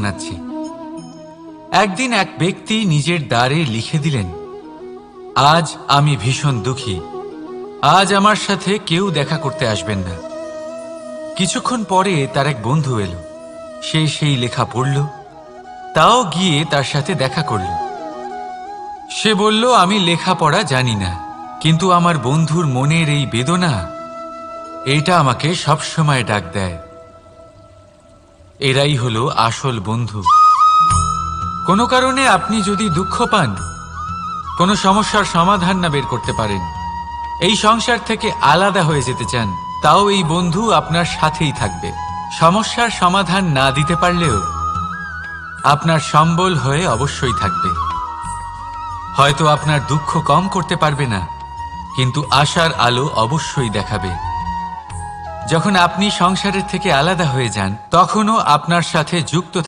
জানাচ্ছি। একদিন এক ব্যক্তি নিজের দ্বারে লিখে দিলেন, আজ আমি ভীষণ দুঃখী, আজ আমার সাথে কেউ দেখা করতে আসবেন না। কিছুক্ষণ পরে তার এক বন্ধু এলো, সে সেই লেখা পড়ল, তাও গিয়ে তার সাথে দেখা করল। সে বলল, আমি লেখাপড়া জানি না, কিন্তু আমার বন্ধুর মনের এই বেদনা, এটা আমাকে সবসময় ডাক দেয়। এরাই হলো আসল বন্ধু। কোনো কারণে আপনি যদি দুঃখ পান, কোনো সমস্যার সমাধান না বের করতে পারেন, এই সংসার থেকে আলাদা হয়ে যেতে চান, তাও এই বন্ধু আপনার সাথেই থাকবে। সমস্যার সমাধান না দিতে পারলেও আপনার সম্বল হয়ে অবশ্যই থাকবে। হয়তো আপনার দুঃখ কম করতে পারবে না, কিন্তু আশার আলো অবশ্যই দেখাবে। যখন আপনি সংসারের থেকে আলাদা হয়ে যান, তখনও আপনার সাথে যুক্ত